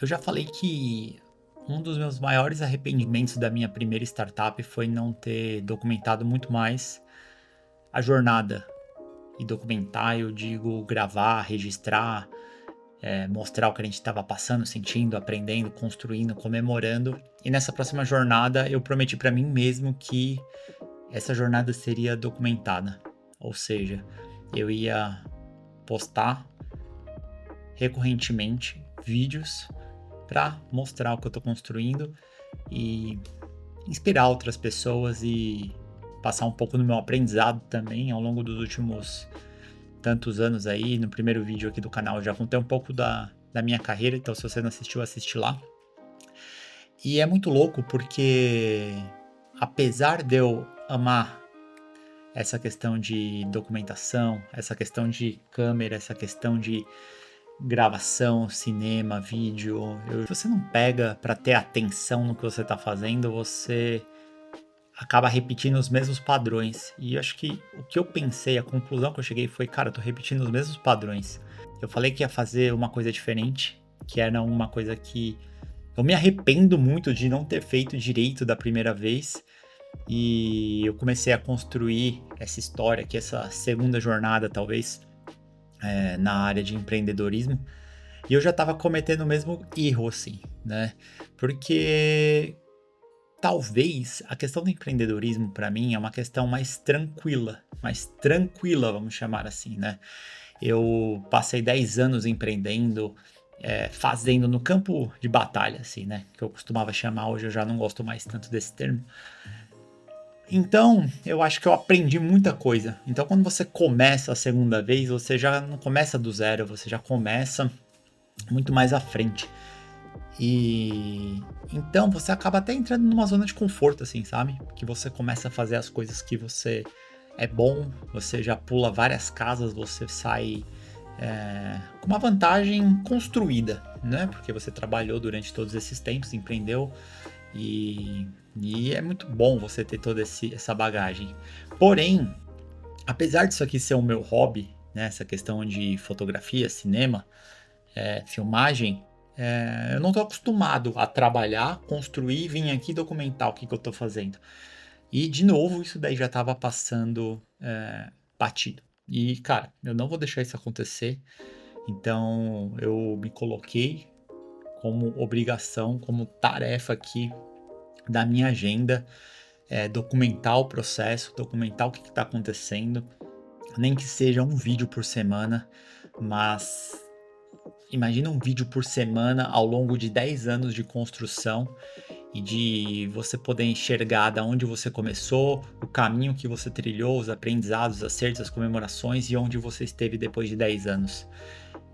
Eu já falei que um dos meus maiores arrependimentos da minha primeira startup foi não ter documentado muito mais a jornada. E documentar, eu digo gravar, registrar, mostrar o que a gente estava passando, sentindo, aprendendo, construindo, comemorando. E nessa próxima jornada, eu prometi para mim mesmo que essa jornada seria documentada. Ou seja, eu ia postar recorrentemente vídeos para mostrar o que eu estou construindo e inspirar outras pessoas e passar um pouco do meu aprendizado também ao longo dos últimos tantos anos aí. No primeiro vídeo aqui do canal eu já contei um pouco da minha carreira, então se você não assistiu, assiste lá. E é muito louco porque apesar de eu amar essa questão de documentação, essa questão de câmera, essa questão de gravação, cinema, vídeo, se você não pega para ter atenção no que você está fazendo, você acaba repetindo os mesmos padrões. E eu acho que o que eu pensei, a conclusão que eu cheguei foi, cara, eu tô repetindo os mesmos padrões. Eu falei que ia fazer uma coisa diferente, que era uma coisa que eu me arrependo muito de não ter feito direito da primeira vez. E eu comecei a construir essa história, que essa segunda jornada, talvez, na área de empreendedorismo. E eu já estava cometendo o mesmo erro, assim, né? Porque talvez a questão do empreendedorismo, para mim, é uma questão mais tranquila, vamos chamar assim, né? Eu passei 10 anos empreendendo, fazendo no campo de batalha, assim, né? Que eu costumava chamar, hoje eu já não gosto mais tanto desse termo. Então, eu acho que eu aprendi muita coisa. Então, quando você começa a segunda vez, você já não começa do zero, você já começa muito mais à frente. E então você acaba até entrando numa zona de conforto, assim, sabe? Que você começa a fazer as coisas que você é bom, você já pula várias casas, você sai com uma vantagem construída, né? Porque você trabalhou durante todos esses tempos, empreendeu e é muito bom você ter toda essa bagagem. Porém, apesar disso aqui ser o meu hobby, né? Essa questão de fotografia, cinema, filmagem, eu não estou acostumado a trabalhar, construir e vir aqui documentar o que eu estou fazendo. E, de novo, isso daí já estava passando batido. E, cara, eu não vou deixar isso acontecer. Então, eu me coloquei como obrigação, como tarefa aqui da minha agenda, documentar o processo, documentar o que está acontecendo, nem que seja um vídeo por semana, mas imagina um vídeo por semana ao longo de 10 anos de construção e de você poder enxergar da onde você começou, o caminho que você trilhou, os aprendizados, os acertos, as comemorações e onde você esteve depois de 10 anos.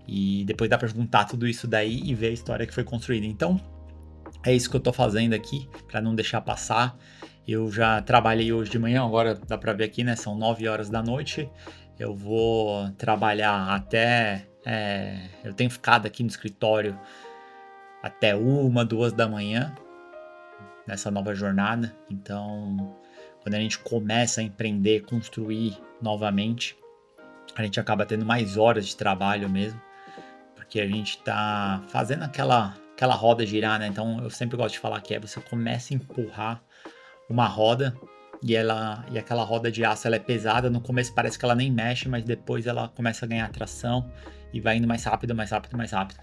E depois dá para juntar tudo isso daí e ver a história que foi construída. Então, é isso que eu tô fazendo aqui, para não deixar passar. Eu já trabalhei hoje de manhã, agora dá para ver aqui, né? São 9 horas da noite. Eu vou trabalhar até. Eu tenho ficado aqui no escritório até 1, 2 da manhã, nessa nova jornada. Então, quando a gente começa a empreender, construir novamente, a gente acaba tendo mais horas de trabalho mesmo, porque a gente tá fazendo aquela roda girar, né? Então, eu sempre gosto de falar que você começa a empurrar uma roda e aquela roda de aço ela é pesada. No começo parece que ela nem mexe, mas depois ela começa a ganhar tração e vai indo mais rápido, mais rápido, mais rápido.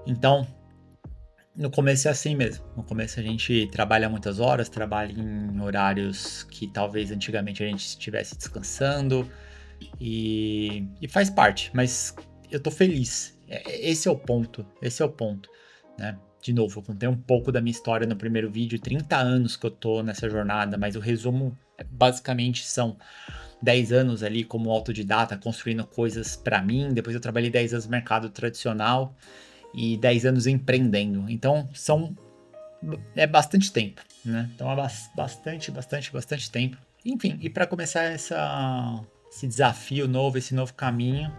Então, no começo é assim mesmo. No começo a gente trabalha muitas horas, trabalha em horários que talvez antigamente a gente estivesse descansando e faz parte, mas eu tô feliz. Esse é o ponto, né? De novo, eu contei um pouco da minha história no primeiro vídeo, 30 anos que eu tô nessa jornada, mas o resumo basicamente são 10 anos ali como autodidata, construindo coisas para mim. Depois eu trabalhei 10 anos no mercado tradicional e 10 anos empreendendo. Então é bastante tempo, né? Então é bastante tempo. Enfim, e para começar esse desafio novo, esse novo caminho,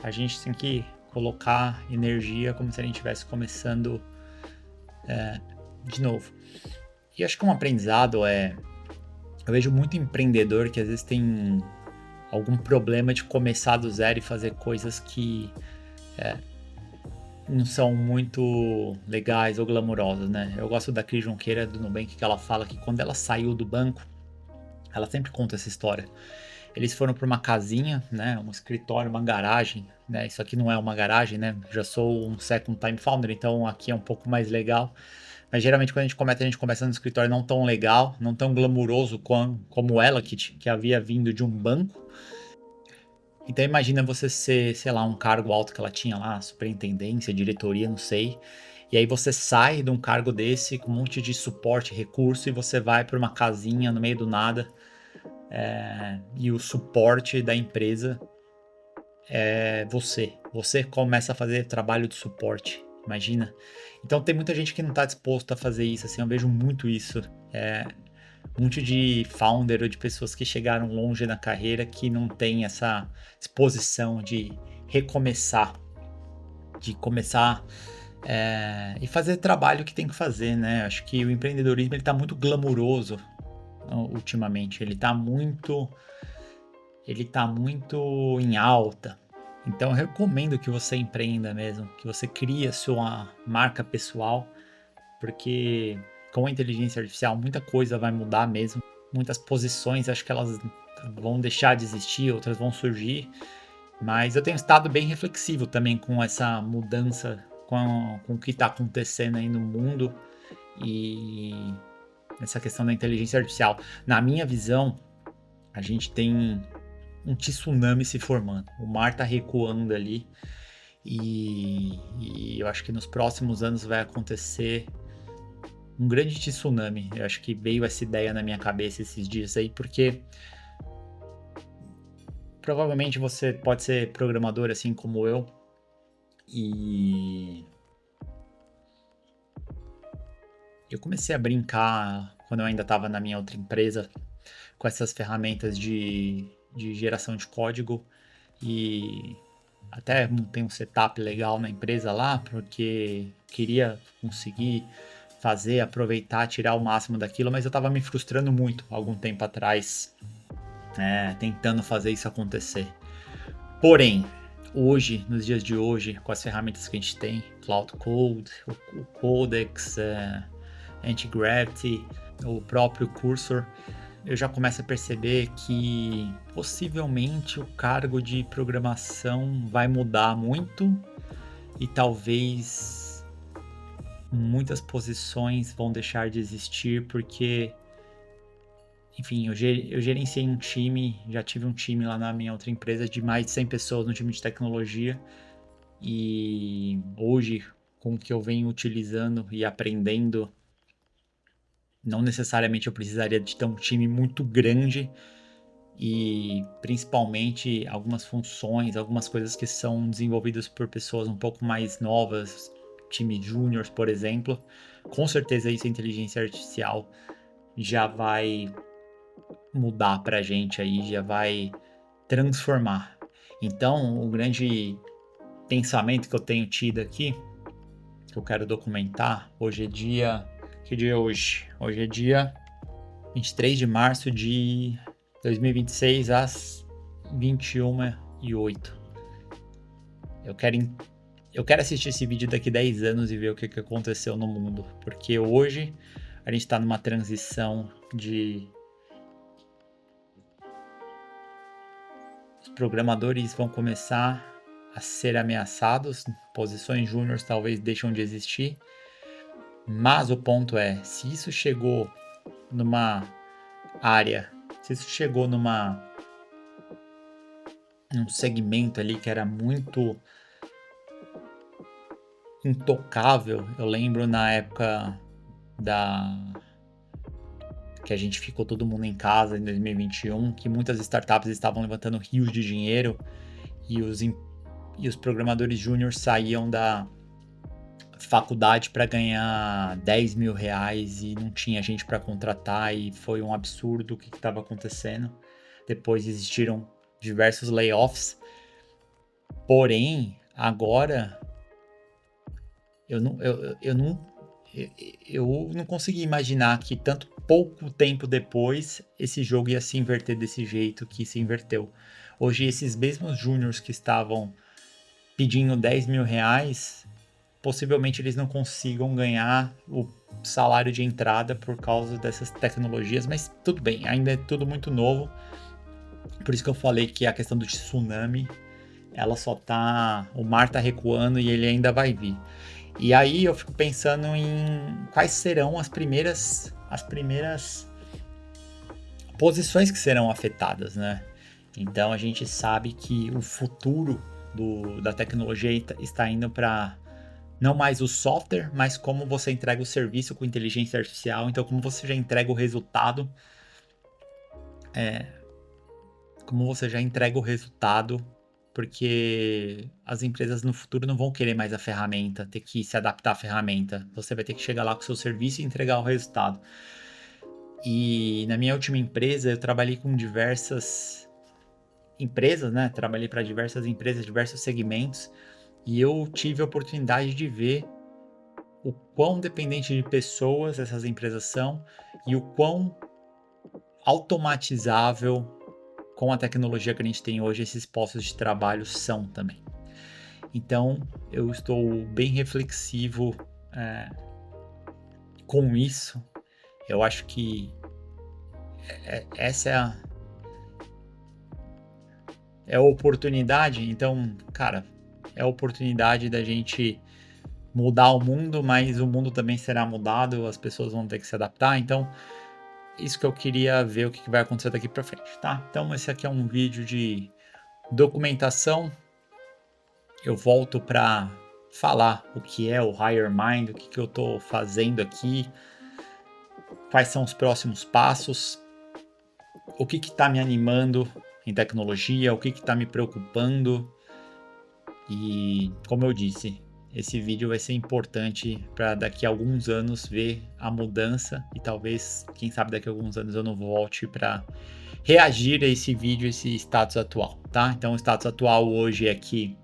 a gente tem que colocar energia como se a gente estivesse começando de novo. E acho que um aprendizado eu vejo muito empreendedor que às vezes tem algum problema de começar do zero e fazer coisas que não são muito legais ou glamourosas, né? Eu gosto da Cris Junqueira do Nubank, que ela fala que quando ela saiu do banco, ela sempre conta essa história. Eles foram para uma casinha, né? Um escritório, uma garagem, né? Isso aqui não é uma garagem, né? Já sou um second time founder, então aqui é um pouco mais legal. Mas geralmente quando a gente começa no escritório não tão legal, não tão glamuroso como ela, que havia vindo de um banco. Então imagina você ser, sei lá, um cargo alto que ela tinha lá, superintendência, diretoria, não sei. E aí você sai de um cargo desse com um monte de suporte, recurso, e você vai para uma casinha no meio do nada. E o suporte da empresa é você. Você começa a fazer trabalho de suporte. Imagina. Então tem muita gente que não está disposto a fazer isso. Assim, eu vejo muito isso. Um monte de founder ou de pessoas que chegaram longe na carreira que não tem essa disposição de recomeçar, de começar e fazer trabalho que tem que fazer, né? Acho que o empreendedorismo ele tá muito glamuroso ultimamente, ele tá muito em alta. Então eu recomendo que você empreenda mesmo, que você crie a sua marca pessoal, porque com a inteligência artificial muita coisa vai mudar mesmo. Muitas posições acho que elas vão deixar de existir, outras vão surgir. Mas eu tenho estado bem reflexivo também com essa mudança, com o que está acontecendo aí no mundo e essa questão da inteligência artificial. Na minha visão, a gente tem um tsunami se formando. O mar está recuando ali e eu acho que nos próximos anos vai acontecer um grande tsunami. Eu acho que veio essa ideia na minha cabeça esses dias aí, porque provavelmente você pode ser programador assim como eu e eu comecei a brincar quando eu ainda estava na minha outra empresa com essas ferramentas de geração de código e até montei um setup legal na empresa lá porque queria conseguir fazer, aproveitar, tirar o máximo daquilo, mas eu estava me frustrando muito algum tempo atrás, tentando fazer isso acontecer. Porém, hoje, nos dias de hoje, com as ferramentas que a gente tem, Cloud Code, o Codex, Anti-Gravity, o próprio Cursor, eu já começo a perceber que possivelmente o cargo de programação vai mudar muito e talvez muitas posições vão deixar de existir porque, enfim, eu gerenciei um time, já tive um time lá na minha outra empresa de mais de 100 pessoas no time de tecnologia e hoje, com o que eu venho utilizando e aprendendo, não necessariamente eu precisaria de ter um time muito grande e principalmente algumas funções, algumas coisas que são desenvolvidas por pessoas um pouco mais novas, time júnior, por exemplo. Com certeza isso a inteligência artificial já vai mudar pra gente aí, já vai transformar. Então, o grande pensamento que eu tenho tido aqui, que eu quero documentar, hoje é dia... Que dia é hoje? Hoje é dia 23 de março de 2026 às 21h08. Eu quero assistir esse vídeo daqui 10 anos e ver o que aconteceu no mundo. Porque hoje a gente está numa transição de... Os programadores vão começar a ser ameaçados, posições júniores talvez deixam de existir. Mas o ponto é, se isso chegou numa área, se isso chegou num segmento ali que era muito intocável, eu lembro na época que a gente ficou todo mundo em casa em 2021, que muitas startups estavam levantando rios de dinheiro e os programadores júnior saíam da faculdade para ganhar 10 mil reais e não tinha gente para contratar e foi um absurdo o que estava acontecendo. Depois existiram diversos layoffs, porém agora eu não consegui imaginar que tanto pouco tempo depois esse jogo ia se inverter desse jeito que se inverteu. Hoje esses mesmos júniors que estavam pedindo 10 mil reais possivelmente eles não consigam ganhar o salário de entrada por causa dessas tecnologias, mas tudo bem, ainda é tudo muito novo. Por isso que eu falei que a questão do tsunami, ela só tá, o mar tá recuando e ele ainda vai vir. E aí eu fico pensando em quais serão as primeiras posições que serão afetadas, né? Então a gente sabe que o futuro da tecnologia está indo para não mais o software, mas como você entrega o serviço com inteligência artificial. Então, como você já entrega o resultado, porque as empresas no futuro não vão querer mais a ferramenta, ter que se adaptar à ferramenta. Você vai ter que chegar lá com o seu serviço e entregar o resultado. E na minha última empresa, eu trabalhei com diversas empresas, né? Trabalhei para diversas empresas, diversos segmentos, e eu tive a oportunidade de ver o quão dependente de pessoas essas empresas são e o quão automatizável com a tecnologia que a gente tem hoje esses postos de trabalho são também. Então, eu estou bem reflexivo com isso. Eu acho que essa é a oportunidade. Então, cara, é a oportunidade da gente mudar o mundo, mas o mundo também será mudado, as pessoas vão ter que se adaptar. Então, isso que eu queria ver o que vai acontecer daqui para frente, tá? Então, esse aqui é um vídeo de documentação. Eu volto para falar o que é o Higher Mind, o que eu estou fazendo aqui, quais são os próximos passos, o que está me animando em tecnologia, o que está me preocupando. E, como eu disse, esse vídeo vai ser importante para daqui a alguns anos ver a mudança e talvez, quem sabe, daqui a alguns anos eu não volte para reagir a esse vídeo, esse status atual, tá? Então, o status atual hoje é que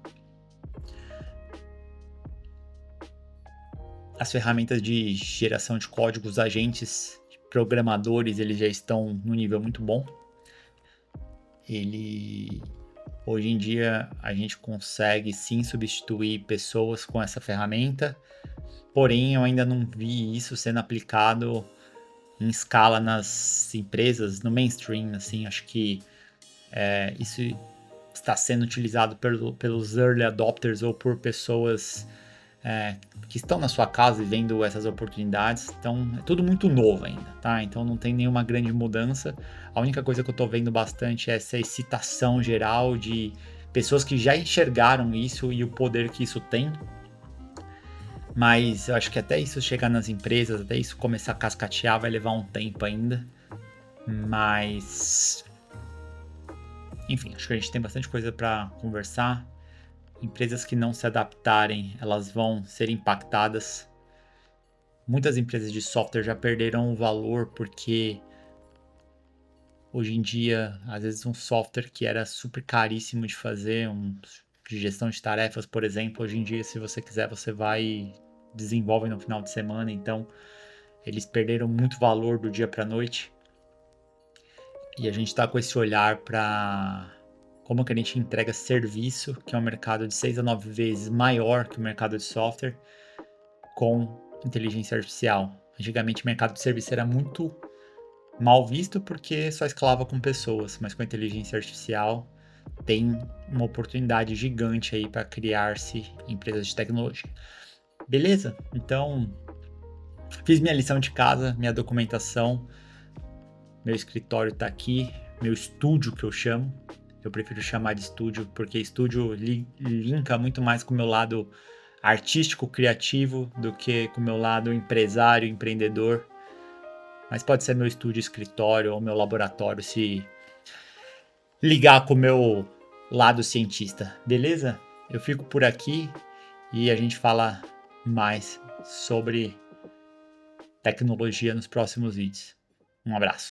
as ferramentas de geração de códigos, agentes, programadores, eles já estão no nível muito bom. Hoje em dia a gente consegue sim substituir pessoas com essa ferramenta, porém eu ainda não vi isso sendo aplicado em escala nas empresas, no mainstream, assim, acho que isso está sendo utilizado pelos early adopters ou por pessoas que estão na sua casa e vendo essas oportunidades. Então é tudo muito novo ainda, tá? Então não tem nenhuma grande mudança. A única coisa que eu tô vendo bastante é essa excitação geral de pessoas que já enxergaram isso e o poder que isso tem. Mas eu acho que até isso chegar nas empresas, até isso começar a cascatear, vai levar um tempo ainda. Mas enfim, acho que a gente tem bastante coisa para conversar. Empresas que não se adaptarem, elas vão ser impactadas. Muitas empresas de software já perderam o valor porque hoje em dia, às vezes um software que era super caríssimo de fazer, de gestão de tarefas, por exemplo, hoje em dia, se você quiser, você vai e desenvolve no final de semana. Então, eles perderam muito valor do dia para a noite. E a gente está com esse olhar para como que a gente entrega serviço, que é um mercado de 6 a 9 vezes maior que o mercado de software, com inteligência artificial. Antigamente o mercado de serviço era muito mal visto porque só escalava com pessoas, mas com a inteligência artificial tem uma oportunidade gigante aí para criar-se empresas de tecnologia. Beleza? Então, fiz minha lição de casa, minha documentação, meu escritório está aqui, meu estúdio que eu chamo. Eu prefiro chamar de estúdio, porque estúdio linka muito mais com o meu lado artístico, criativo, do que com o meu lado empresário, empreendedor. Mas pode ser meu estúdio, escritório ou meu laboratório, se ligar com o meu lado cientista, beleza? Eu fico por aqui e a gente fala mais sobre tecnologia nos próximos vídeos. Um abraço.